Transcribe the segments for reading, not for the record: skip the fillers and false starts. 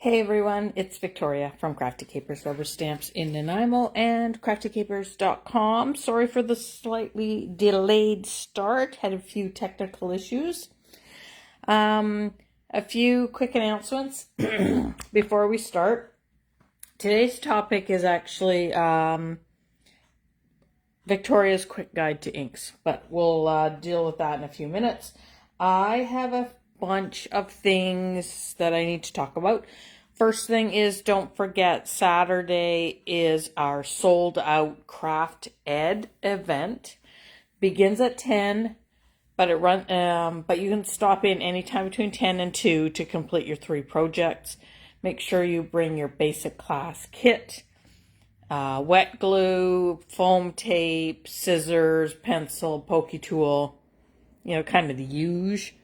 Hey everyone, it's Victoria from Crafty Capers Rubber Stamps in Nanaimo and craftycapers.com. Sorry for the slightly delayed start, had a few technical issues. A few quick announcements before we start. Today's topic is actually Victoria's Quick Guide to Inks, but we'll deal with that in a few minutes. I have a bunch of things that I need to talk about. First thing is, don't forget, Saturday is our sold out Craft Ed event. Begins at 10, but but you can stop in anytime between 10 and 2 to complete your 3 projects. Make sure you bring your basic class kit, wet glue, foam tape, scissors, pencil, pokey tool, kind of the usual.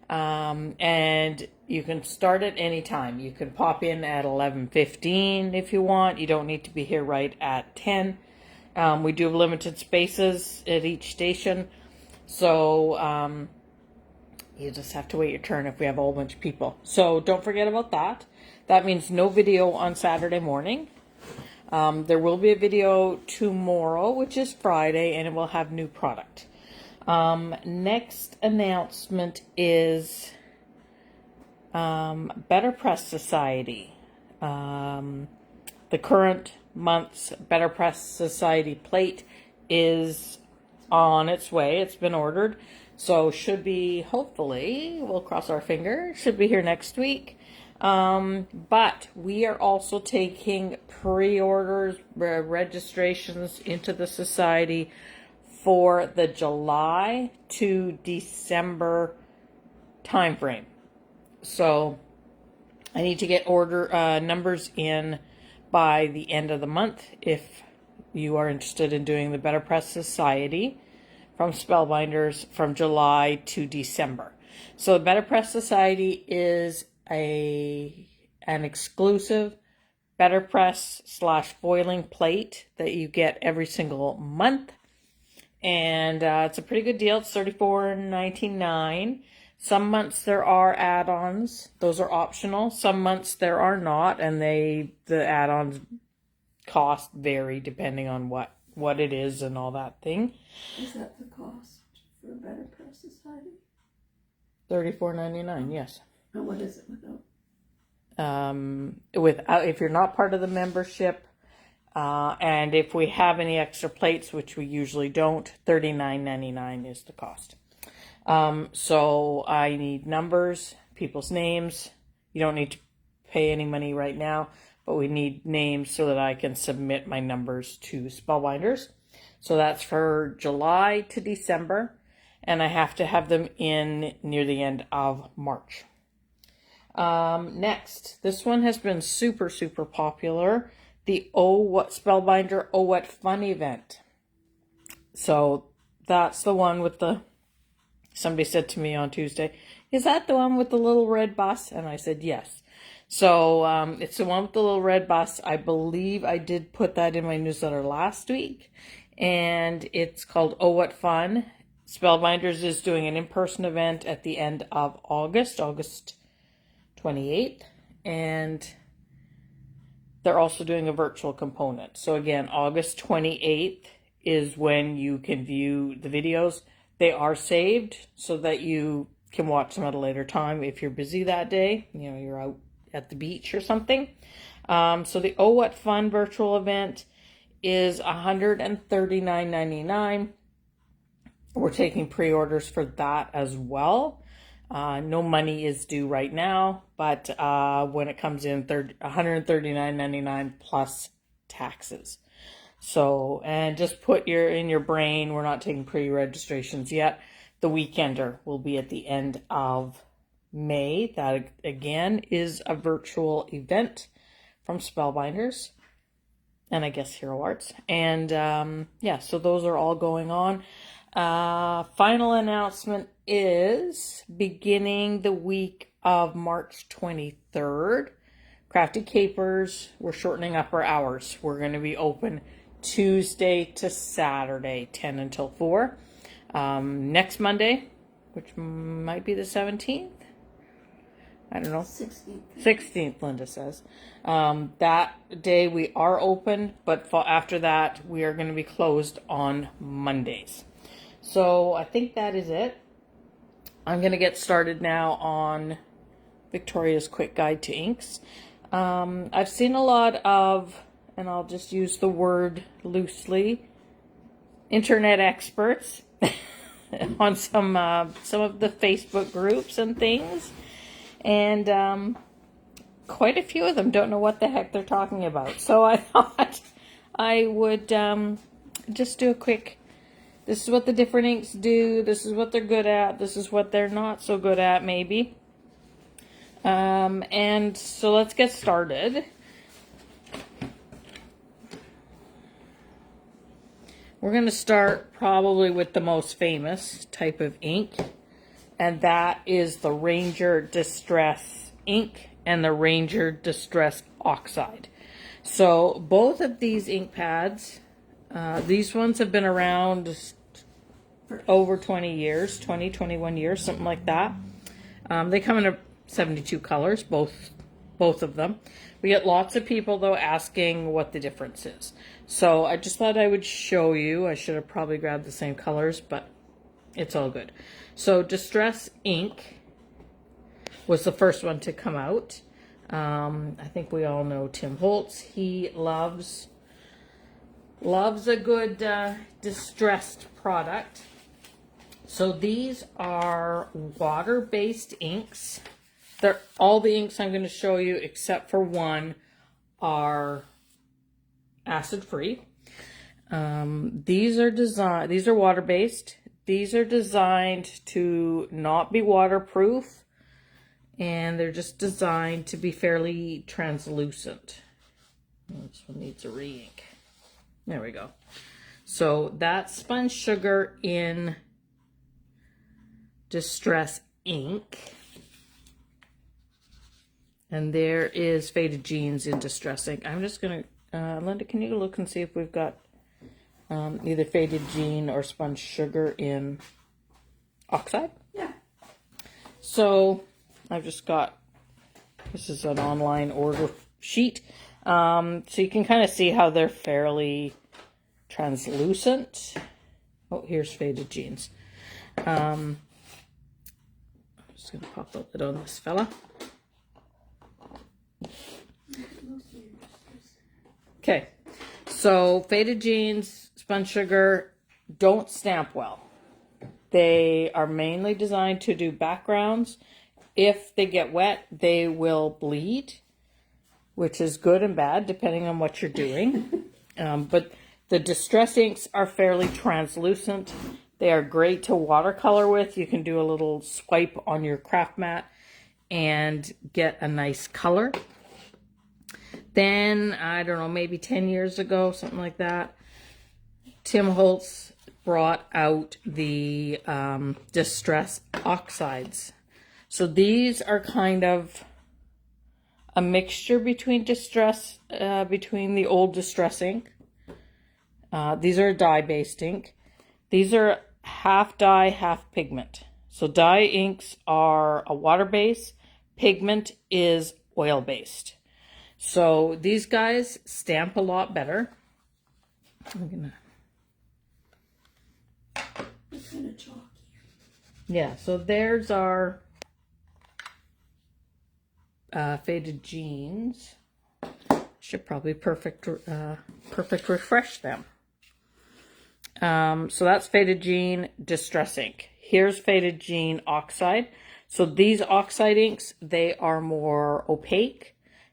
And you can start at any time. You can pop in at 11:15 if you want. You don't need to be here right at 10. We do have limited spaces at each station, so you just have to wait your turn if we have a whole bunch of people. So don't forget about that. That means no video on Saturday morning. There will be a video tomorrow, which is Friday, and it will have new product. Next announcement is Better Press Society. The current month's Better Press Society plate is on its way. It's been ordered. So should be, hopefully, we'll cross our fingers, should be here next week. But we are also taking pre-orders, registrations into the society for the July to December time frame. So I need to get numbers in by the end of the month if you are interested in doing the Better Press Society from Spellbinders from July to December. So the Better Press Society is an exclusive Better Press / foiling plate that you get every single month. And it's a pretty good deal. It's $34.99. Some months there are add-ons. Those are optional. Some months there are not, and the add-ons cost vary depending on what it is and all that thing. Is that the cost for a Better Press Society? $34.99, yes. And what is it without? If you're not part of the membership, and if we have any extra plates, which we usually don't, $39.99 is the cost. So I need numbers, people's names. You don't need to pay any money right now, but we need names so that I can submit my numbers to Spellbinders. So that's for July to December, and I have to have them in near the end of March. Next, this one has been super, super popular. The Spellbinder Oh What Fun event. So that's the one with somebody said to me on Tuesday, is that the one with the little red bus? And I said, yes. So it's the one with the little red bus. I believe I did put that in my newsletter last week. And it's called Oh What Fun. Spellbinders is doing an in-person event at the end of August 28th. And they're also doing a virtual component. So again, August 28th is when you can view the videos. They are saved so that you can watch them at a later time if you're busy that day. You're out at the beach or something. So the Oh What Fun virtual event is $139.99. We're taking pre-orders for that as well. No money is due right now, but when it comes in, $139.99 plus taxes. So, and just put in your brain, we're not taking pre-registrations yet. The Weekender will be at the end of May. That, again, is a virtual event from Spellbinders and I guess Hero Arts. And, yeah, so those are all going on. Final announcement is beginning the week of March 23rd. Crafty Capers, we're shortening up our hours. We're going to be open Tuesday to Saturday, 10 until 4. Next Monday, which might be the 17th, I don't know. 16th. 16th, Linda says. That day we are open, but after that we are going to be closed on Mondays. So I think that is it. I'm going to get started now on Victoria's Quick Guide to Inks. I've seen a lot of, and I'll just use the word loosely, internet experts on some of the Facebook groups and things. And quite a few of them don't know what the heck they're talking about. So I thought I would just do a quick, this is what the different inks do, this is what they're good at, this is what they're not so good at maybe. And so let's get started. We're going to start probably with the most famous type of ink, and that is the Ranger Distress ink and the Ranger Distress Oxide. So both of these ink pads, these ones have been around for over 20 years, 21 years, something like that. They come in 72 colors, both of them. We get lots of people though asking what the difference is. So I just thought I would show you. I should have probably grabbed the same colors, but it's all good. So Distress ink was the first one to come out. I think we all know Tim Holtz. He loves a good distressed product. So these are water-based inks. They're all the inks I'm going to show you except for one are acid-free. These are water-based. These are designed to not be waterproof, and they're just designed to be fairly translucent. This one needs a re-ink. There we go. So that's Spun Sugar in Distress ink. And there is Faded Jeans in Distress ink. I'm just going to, Linda, can you look and see if we've got either Faded Jean or Spun Sugar in Oxide? Yeah. So I've just got, this is an online order sheet. So you can kind of see how they're fairly translucent. Oh, here's Faded Jeans. I'm just going to pop the lid on this fella. Okay, so Faded Jeans, Spun Sugar don't stamp well. They are mainly designed to do backgrounds. If they get wet, they will bleed, which is good and bad depending on what you're doing. But the Distress inks are fairly translucent. They are great to watercolor with. You can do a little swipe on your craft mat and get a nice color. Then, I don't know, maybe 10 years ago, something like that, Tim Holtz brought out the Distress Oxides. So these are kind of a mixture between between the old Distress ink. These are dye-based ink. These are half dye, half pigment. So dye inks are a water base. Pigment is oil based. So these guys stamp a lot better. I'm gonna. It's kind of chalky. Yeah. So there's our Faded Jeans. Should probably perfect refresh them. So that's Faded Jean Distress ink. Here's Faded Jean Oxide. So these Oxide inks, they are more opaque.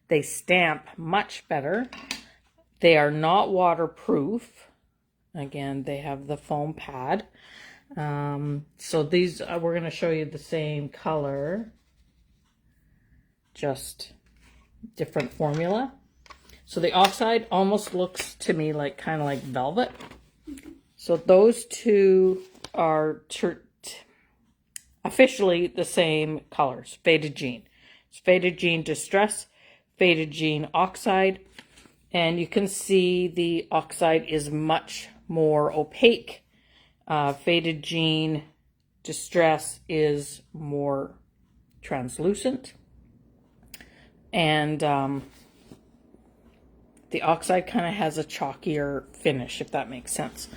They stamp much better. They are not waterproof. Again, they have the foam pad. So these, we're going to show you the same color, just different formula. So the Oxide almost looks to me like kind of like velvet. So those two are officially the same colors. Faded Jean. It's Faded Jean Distress, Faded Jean Oxide, and you can see the Oxide is much more opaque. Faded Jean Distress is more translucent. And the oxide kind of has a chalkier finish, if that makes sense.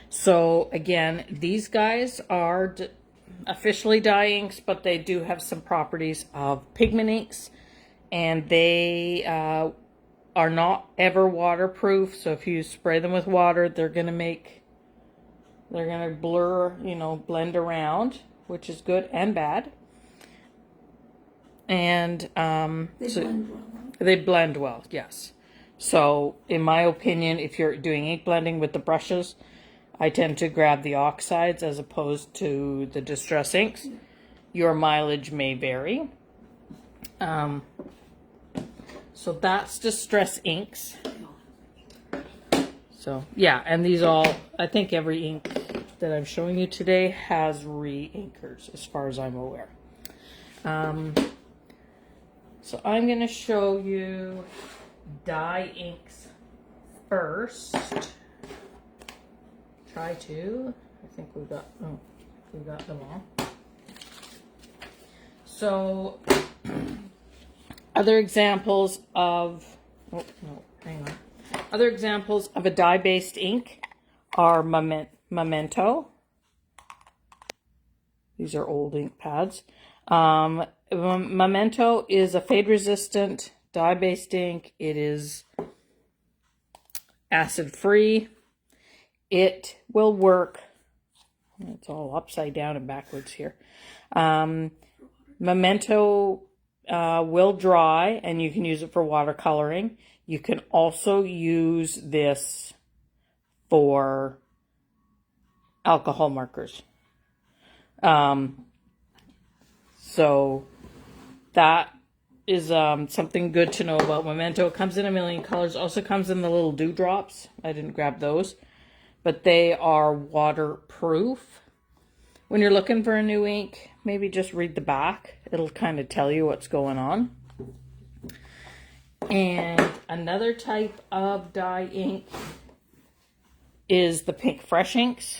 So again, these guys are officially dye inks, but they do have some properties of pigment inks, and they are not ever waterproof. So if you spray them with water, they're gonna blur, blend around, which is good and bad. And they blend well, yes. So in my opinion, if you're doing ink blending with the brushes, I tend to grab the oxides as opposed to the Distress inks. Your mileage may vary. So that's Distress inks. So yeah, and these all, I think every ink that I'm showing you today has re-inkers as far as I'm aware. So I'm going to show you dye inks first. I think we got them all. So other examples of, other examples of a dye-based ink are Memento. These are old ink pads. Memento is a fade-resistant dye-based ink. It is acid-free. It will work. It's all upside down and backwards here. Memento will dry, and you can use it for watercoloring. You can also use this for alcohol markers. So that is something good to know about Memento. It comes in a million colors. Also comes in the little dewdrops. I didn't grab those, but they are waterproof. When you're looking for a new ink, maybe just read the back. It'll kind of tell you what's going on. And another type of dye ink is the Pink Fresh inks.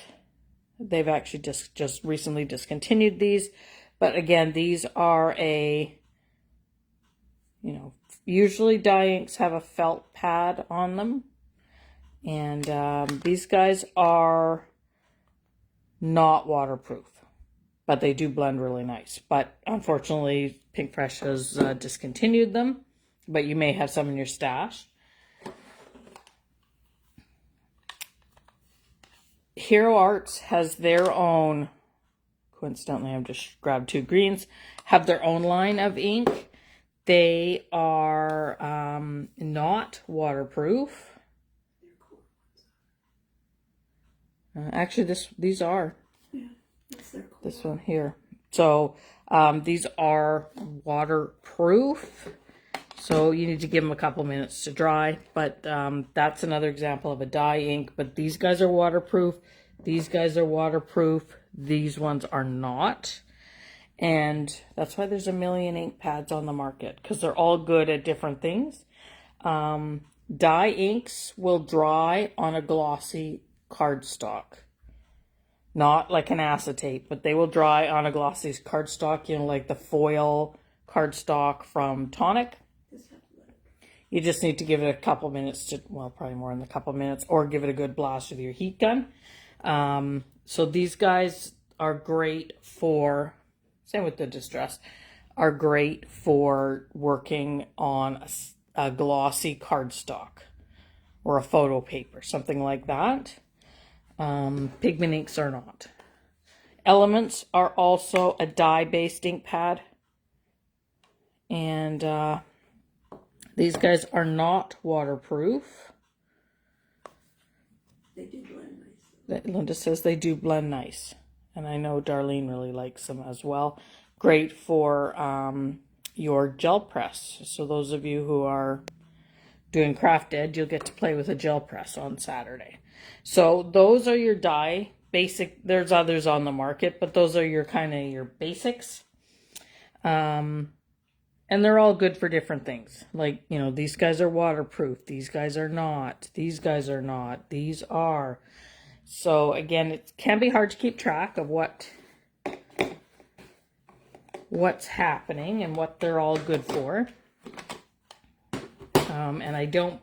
They've actually just recently discontinued these. But again, these are usually dye inks have a felt pad on them. And these guys are not waterproof, but they do blend really nice. But unfortunately, Pink Fresh has discontinued them, but you may have some in your stash. Hero Arts has their own, coincidentally, I've just grabbed two greens, have their own line of ink. They are not waterproof. Actually, these are. Yeah, that's their cool. This one here. So these are waterproof. So you need to give them a couple minutes to dry. But that's another example of a dye ink. But these guys are waterproof. These guys are waterproof. These ones are not. And that's why there's a million ink pads on the market, because they're all good at different things. Dye inks will dry on a glossy cardstock. Not like an acetate, but they will dry on a glossy cardstock, like the foil cardstock from Tonic. You just need to give it a couple minutes to, well, probably more than a couple minutes, or give it a good blast with your heat gun. So these guys are great for, same with the Distress, are great for working on a glossy cardstock or a photo paper, something like that. Pigment inks are not. Elements are also a dye-based ink pad. And these guys are not waterproof. They do blend nice. Linda says they do blend nice. And I know Darlene really likes them as well. Great for your gel press. So those of you who are doing Craft Ed, you'll get to play with a gel press on Saturday. So those are your dye basic. There's others on the market, but those are your kind of your basics. And they're all good for different things. Like, these guys are waterproof. These guys are not. These guys are not. These are. So again, it can be hard to keep track of what's happening and what they're all good for. And I don't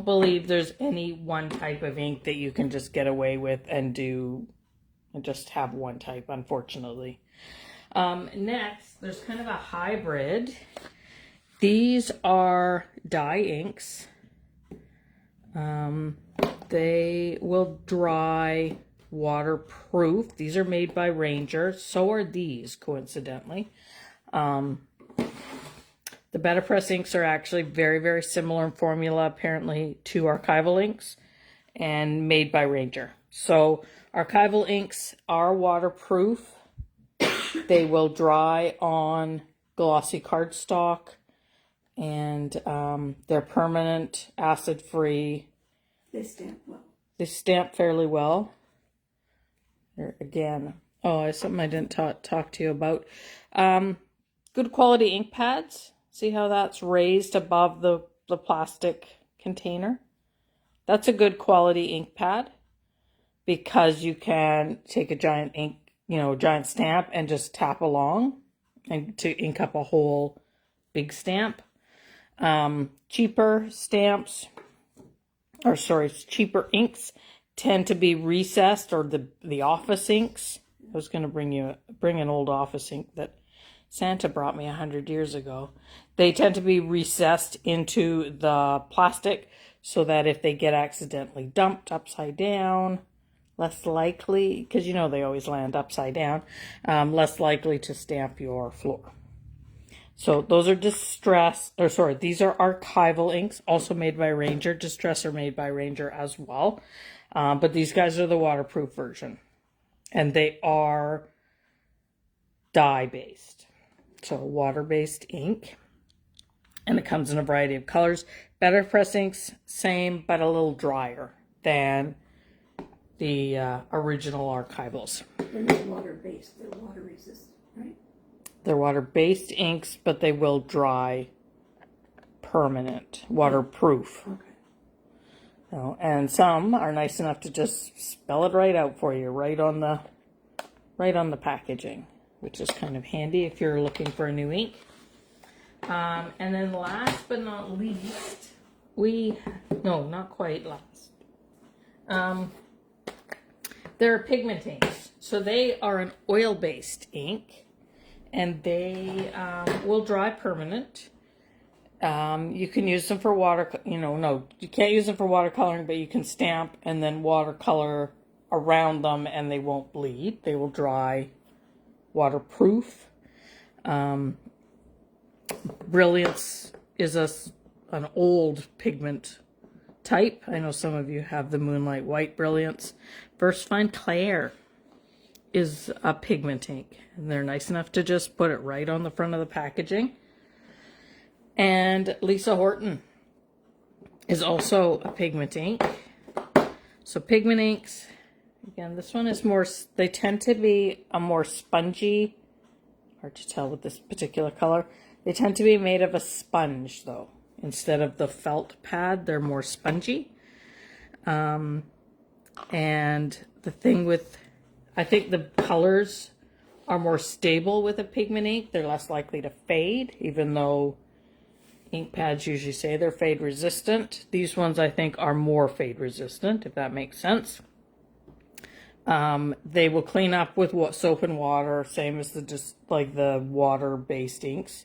believe there's any one type of ink that you can just get away with and just have one type, unfortunately. Next, there's kind of a hybrid. These are dye inks. They will dry waterproof. These are made by Ranger. So are these, coincidentally. The Better Press inks are actually very, very similar in formula, apparently, to archival inks, and made by Ranger. So archival inks are waterproof. They will dry on glossy cardstock, and they're permanent, acid-free. They stamp well. They stamp fairly well. There again. Oh, it's something I didn't talk to you about. Good quality ink pads. See how that's raised above the plastic container? That's a good quality ink pad because you can take a giant ink, giant stamp and just tap along and to ink up a whole big stamp. Cheaper inks tend to be recessed, or the office inks. I was going to bring an old office ink that Santa brought me 100 years ago. They tend to be recessed into the plastic so that if they get accidentally dumped upside down, less likely, because they always land upside down, less likely to stamp your floor. So those are these are archival inks, also made by Ranger. Distress are made by Ranger as well. But these guys are the waterproof version. And they are dye-based. So water-based ink. And it comes in a variety of colors. Better Press inks, same, but a little drier than the original archivals. They're not water-based, they're water-resistant, right? They're water-based inks, but they will dry permanent, waterproof. Okay. And some are nice enough to just spell it right out for you, right on the packaging, which is kind of handy if you're looking for a new ink. And then last but not least, not quite last. There are pigment inks. So they are an oil-based ink, and they will dry permanent. You can use them for you can't use them for watercoloring, but you can stamp and then watercolor around them and they won't bleed. They will dry waterproof. Brilliance is an old pigment type. I know some of you have the Moonlight White Brilliance. VersaFine Clair is a pigment ink, and they're nice enough to just put it right on the front of the packaging. And Lisa Horton is also a pigment ink. So pigment inks, again, this one is they tend to be a more spongy, hard to tell with this particular color. They tend to be made of a sponge though. Instead of the felt pad, they're more spongy. And the thing I think the colors are more stable with a pigment ink. They're less likely to fade, even though ink pads usually say they're fade resistant. These ones I think are more fade resistant, if that makes sense. They will clean up with soap and water, same as the water-based inks.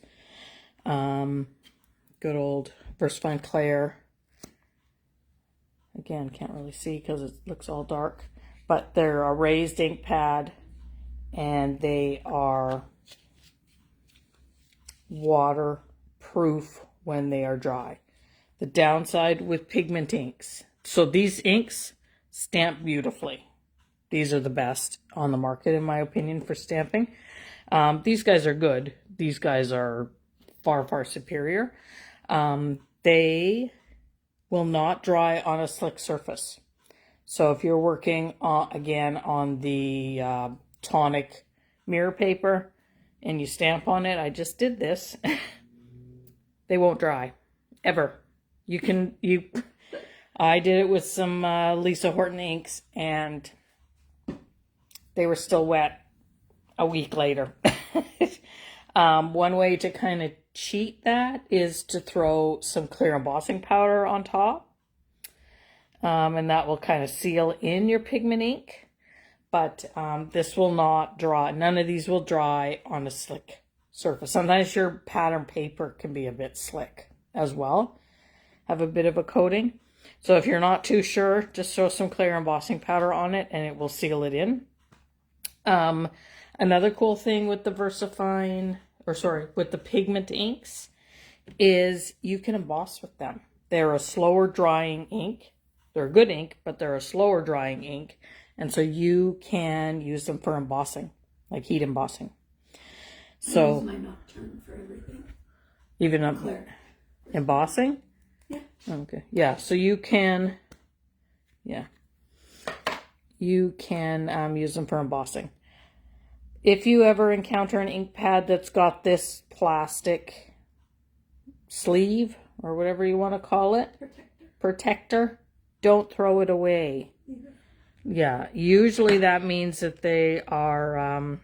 Good old VersaFine Clair. Again, can't really see because it looks all dark. But they're a raised ink pad, and they are waterproof when they are dry. The downside with pigment inks. So these inks stamp beautifully. These are the best on the market, in my opinion, for stamping. These guys are good. These guys are far, far superior. They will not dry on a slick surface. So if you're working again on the tonic mirror paper and you stamp on it, I just did this, they won't dry ever. I did it with some Lisa Horton inks and they were still wet a week later. One way to kind of cheat that is to throw some clear embossing powder on top. And that will kind of seal in your pigment ink. But this will not dry. None of these will dry on a slick surface. Sometimes your pattern paper can be a bit slick as well. Have a bit of a coating. So if you're not too sure, just throw some clear embossing powder on it and it will seal it in. Another cool thing with the with the pigment inks is you can emboss with them. They're a slower drying ink. They're a good ink, but they're a slower drying ink. And so you can use them for embossing, like heat embossing. So I use my Nocturne for everything. Even Clear. Embossing? Yeah. Okay. Yeah. So you can, use them for embossing. If you ever encounter an ink pad that's got this plastic sleeve or whatever you want to call it, protector, don't throw it away. Yeah. Usually that means that they are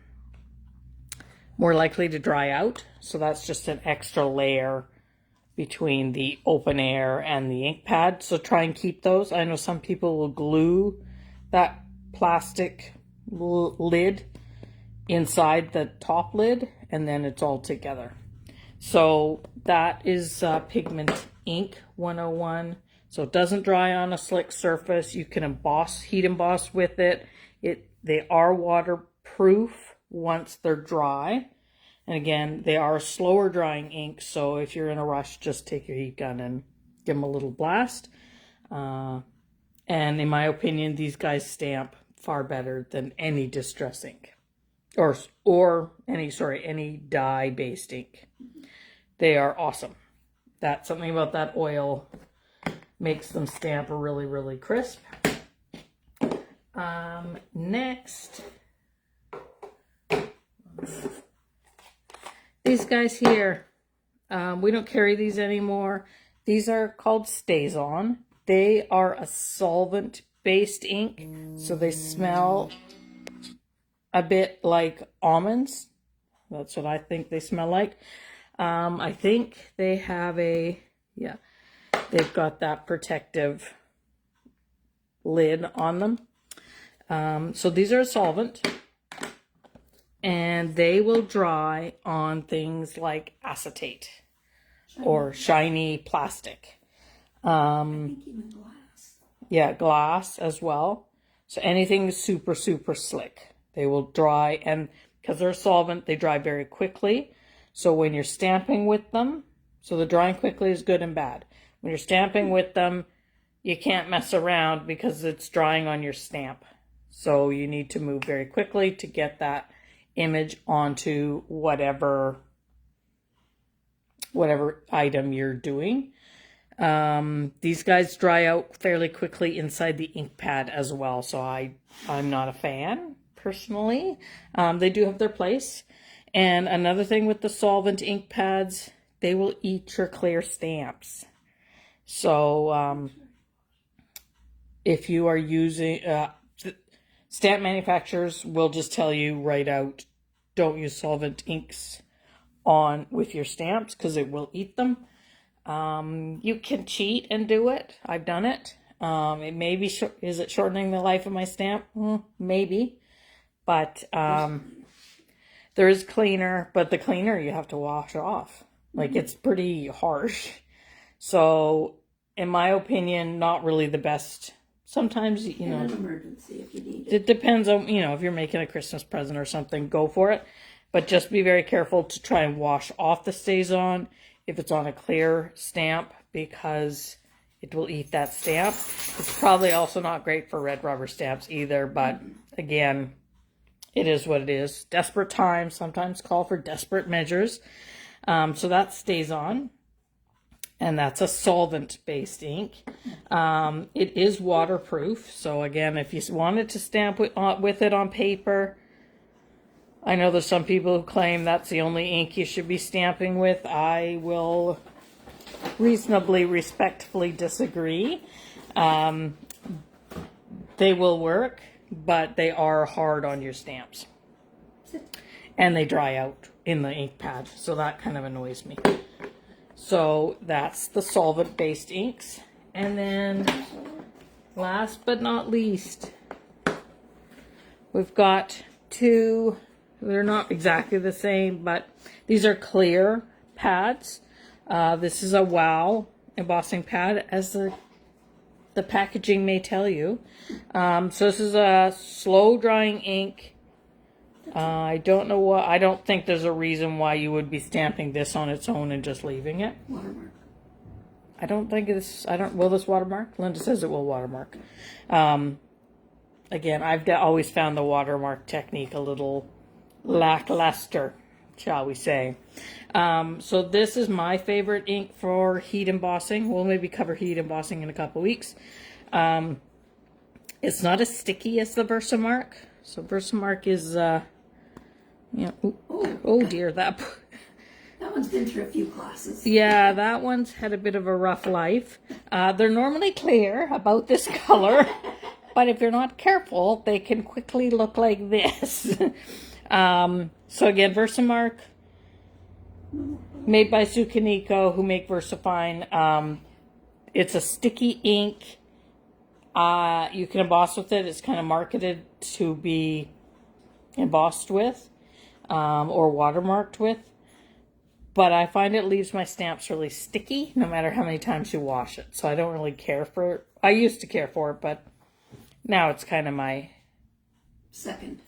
more likely to dry out. So that's just an extra layer between the open air and the ink pad. So try and keep those. I know some people will glue that plastic lid inside the top lid and then it's all together. So that is Pigment Ink 101. So it doesn't dry on a slick surface. You can heat emboss with it. They are waterproof once they're dry. And again, they are slower drying ink, so if you're in a rush, just take your heat gun and give them a little blast. And in my opinion, these guys stamp far better than any distress ink, or any dye-based ink. They are awesome. That's something about that oil makes them stamp really, really crisp. Next. These guys here, we don't carry these anymore. These are called StazOn. They are a solvent-based ink, so they smell a bit like almonds. That's what I think they smell like. I think they have they've got that protective lid on them. So these are a solvent. And they will dry on things like acetate or shiny plastic. I think even glass. Yeah, glass as well. So anything super, super slick. They will dry, and because they're a solvent, they dry very quickly. So when you're stamping with them, so the drying quickly is good and bad. When you're stamping with them, you can't mess around because it's drying on your stamp. So you need to move very quickly to get that image onto whatever item you're doing. These guys dry out fairly quickly inside the ink pad as well, so I'm not a fan personally. They do have their place. And another thing with the solvent ink pads, they will eat your clear stamps. So if you are using stamp manufacturers will just tell you right out, don't use solvent inks with your stamps because it will eat them. You can cheat and do it. I've done it. It may be, is it shortening the life of my stamp? Maybe. But there is cleaner, but the cleaner you have to wash off. Like it's pretty harsh. So in my opinion, not really the best. Sometimes, In an emergency if you need it. it depends on, if you're making a Christmas present or something, go for it. But just be very careful to try and wash off the StazOn if it's on a clear stamp because it will eat that stamp. It's probably also not great for red rubber stamps either, but again, it is what it is. Desperate times sometimes call for desperate measures. So that StazOn. And that's a solvent-based ink. It is waterproof. So again, if you wanted to stamp with it on paper, I know there's some people who claim that's the only ink you should be stamping with. I will reasonably, respectfully disagree. They will work, but they are hard on your stamps. and they dry out in the ink pad. So that kind of annoys me. So that's the solvent-based inks. And then last but not least, we've got two, they're not exactly the same, but these are clear pads. This is a WOW embossing pad, as the packaging may tell you. So this is a slow drying ink. I don't think there's a reason why you would be stamping this on its own and just leaving it. Watermark. I don't think will this watermark? Linda says it will watermark. Again, I've always found the watermark technique a little lackluster, shall we say. So this is my favorite ink for heat embossing. We'll maybe cover heat embossing in a couple weeks. It's not as sticky as the Versamark. So Versamark is, oh dear, that one's been through a few classes. Yeah, that one's had a bit of a rough life. They're normally clear, about this color, but if you're not careful, they can quickly look like this. So again, Versamark, made by Sukaniko, who make VersaFine. It's a sticky ink. You can emboss with it. It's kind of marketed to be embossed with, or watermarked with. But I find it leaves my stamps really sticky no matter how many times you wash it. So I don't really care for it. I used to care for it, but now it's kind of my... second.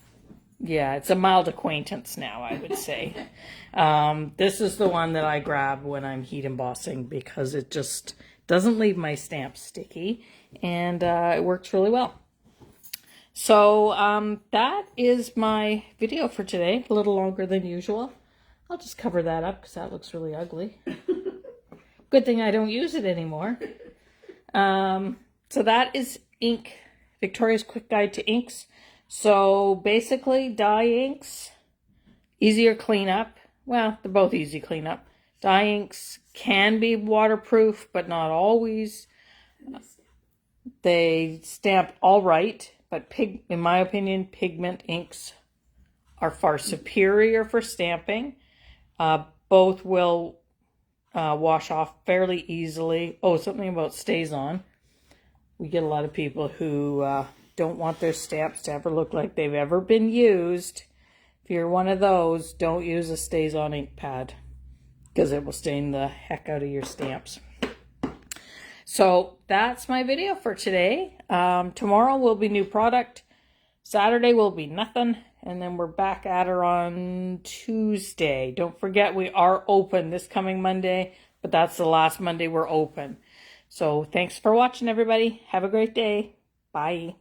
Yeah, it's a mild acquaintance now, I would say. This is the one that I grab when I'm heat embossing because it just doesn't leave my stamps sticky, and it works really well. So that is my video for today. A little longer than usual. I'll just cover that up because that looks really ugly. Good thing I don't use it anymore. So that is ink, Victoria's Quick Guide to Inks. So basically, dye inks, easier cleanup. Well, they're both easy cleanup. Dye inks can be waterproof, but not always. They stamp all right, but in my opinion, pigment inks are far superior for stamping. Both will wash off fairly easily. Oh, something about stays on. We get a lot of people who don't want their stamps to ever look like they've ever been used. If you're one of those, don't use a stays on ink pad because it will stain the heck out of your stamps. So that's my video for today. Tomorrow will be new product. Saturday will be nothing. And then we're back at her on Tuesday. Don't forget, we are open this coming Monday, but that's the last Monday we're open. So thanks for watching, everybody. Have a great day. Bye.